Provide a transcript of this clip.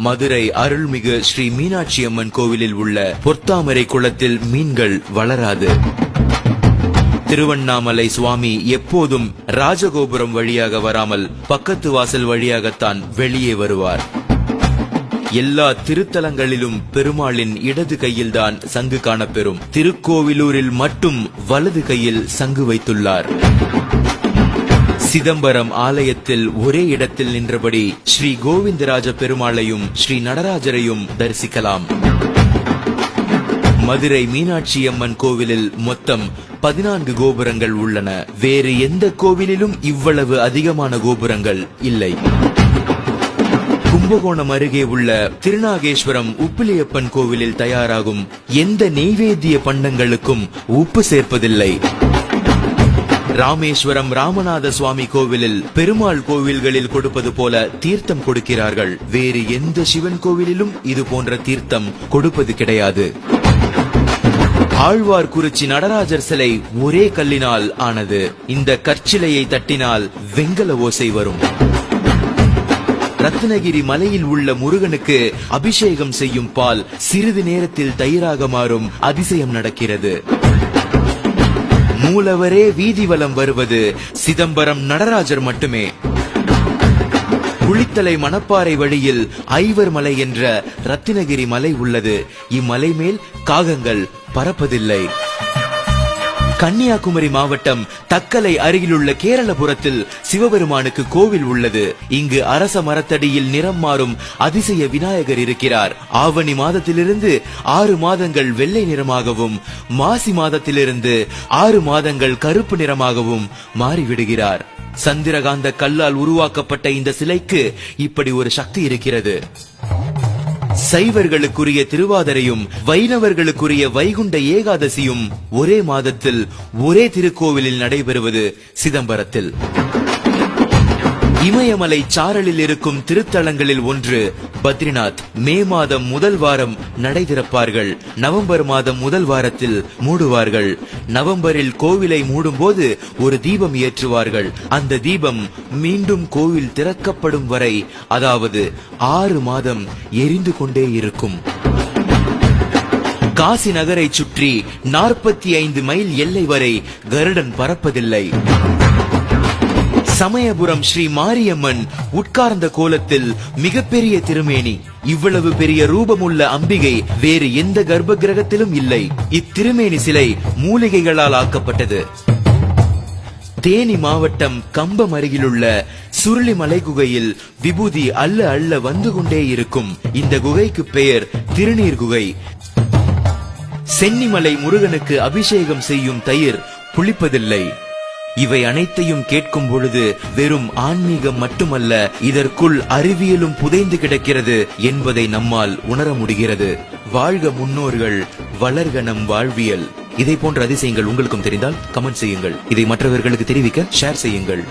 மதுரை அருள்மிகு ஸ்ரீ மீனாட்சி அம்மன் கோவிலில் உள்ள பொத்தாமரை குளத்தில் மீன்கள் வளராது. திருவண்ணாமலை சுவாமி எப்போதும் ராஜகோபுரம் வழியாக வராமல் பக்கத்து வாசல் வழியாகத்தான் வெளியே வருவார். எல்லா திருத்தலங்களிலும் பெருமாளின் இடது கையில்தான் சங்கு காணப்பெறும். திருக்கோவிலூரில் மட்டும் வலது கையில் சங்கு வைத்துள்ளார். சிதம்பரம் ஆலயத்தில் ஒரே இடத்தில் நின்றபடி ஸ்ரீ கோவிந்தராஜ பெருமாளையும் ஸ்ரீ நடராஜரையும் தரிசிக்கலாம். மதுரை மீனாட்சி அம்மன் கோவிலில் மொத்தம் 14 கோபுரங்கள் உள்ளன. வேறு எந்த கோவிலிலும் இவ்வளவு அதிகமான கோபுரங்கள் இல்லை. கும்பகோணம் அருகே உள்ள திருநாகேஸ்வரம் உப்பிலியப்பன் கோவிலில் தயாராகும் எந்த நெய்வேத்திய பண்டங்களுக்கும் உப்பு சேர்ப்பதில்லை. ராமேஸ்வரம் ராமநாத சுவாமி கோவிலில் பெருமாள் கோவில்களில் கொடுப்பது போல தீர்த்தம் கொடுக்கிறார்கள். வேறு எந்த சிவன் கோவிலிலும் இது போன்ற தீர்த்தம் கொடுப்பது கிடையாது. ஆழ்வார்குறிச்சி நடராஜர் சிலை ஒரே கல்லினால் ஆனது. இந்த கற்சிலையை தட்டினால் வெங்கல ஓசை வரும். ரத்னகிரி மலையில் உள்ள முருகனுக்கு அபிஷேகம் செய்யும் பால் சிறிது நேரத்தில் தயிராக மாறும் அதிசயம் நடக்கிறது. மூலவரே வீதி வலம் வருவது சிதம்பரம் நடராஜர் மட்டுமே. குளித்தலை மணப்பாறை வழியில் ஐவர் மலை என்ற ரத்தினகிரி மலை உள்ளது. இம்மலை மேல் காகங்கள் பறப்பதில்லை. கன்னியாகுமரி மாவட்டம் தக்கலை அருகிலுள்ள கேரளபுரத்தில் சிவபெருமானுக்கு கோவில் உள்ளது. இங்கு அரச மரத்தடியில் நிறம் மாறும் அதிசய விநாயகர் இருக்கிறார். ஆவணி மாதத்திலிருந்து 6 மாதங்கள் வெள்ளை நிறமாகவும், மாசி மாதத்திலிருந்து 6 மாதங்கள் கருப்பு நிறமாகவும் மாறிவிடுகிறார். சந்திரகாந்த கல்லால் உருவாக்கப்பட்ட இந்த சிலைக்கு இப்படி ஒரு சக்தி இருக்கிறது. சைவர்களுக்குரிய திருவாதிரையும் வைணவர்களுக்குரிய வைகுண்ட ஏகாதசியும் ஒரே மாதத்தில் ஒரே திருக்கோவிலில் நடைபெறுவது சிதம்பரத்தில். இமயமலை சாரலில் இருக்கும் திருத்தலங்களில் ஒன்று பத்ரிநாத். மே மாதம் முதல் வாரம் நடை திறப்பார்கள். நவம்பர் மாதம் முதல் வாரத்தில் மூடுவார்கள். நவம்பரில் கோவிலை மூடும் போது ஒரு தீபம் ஏற்றுவார்கள். அந்த தீபம் மீண்டும் கோவில் திறக்கப்படும் வரை, அதாவது 6 மாதம் எரிந்து கொண்டே இருக்கும். காசி நகரை சுற்றி 45 மைல் எல்லை வரை கருடன் பறப்பதில்லை. சமயபுரம் ஸ்ரீ மாரியம்மன் உட்கார்ந்த கோலத்தில் மிகப்பெரிய திருமேனி. இவ்வளவு பெரிய ரூபமுள்ள அம்பிகை வேறு எந்த கர்ப்ப கிரகத்திலும் இல்லை. இத்திருமேனி சிலை மூலிகைகளால் ஆக்கப்பட்டது. தேனி மாவட்டம் கம்பம் அருகிலுள்ள சுருளிமலை குகையில் விபூதி அள்ள அள்ள வந்து கொண்டே இருக்கும். இந்த குகைக்கு பெயர் திருநீர் குகை. சென்னிமலை முருகனுக்கு அபிஷேகம் செய்யும் தயிர் புளிப்பதில்லை. இவை அனைத்தையும் கேட்கும் பொழுது வெறும் ஆன்மீகம் மட்டுமல்ல, இதற்குள் அறிவியலும் புதைந்து கிடக்கிறது என்பதை நம்மால் உணர முடிகிறது. வாழ்க முன்னோர்கள், வளர்க நம் வாழ்வியல். இதை போன்ற அதிசயங்கள் உங்களுக்கும் தெரிந்தால் கமெண்ட் செய்யுங்கள். இதை மற்றவர்களுக்கு தெரிவிக்க ஷேர் செய்யுங்கள்.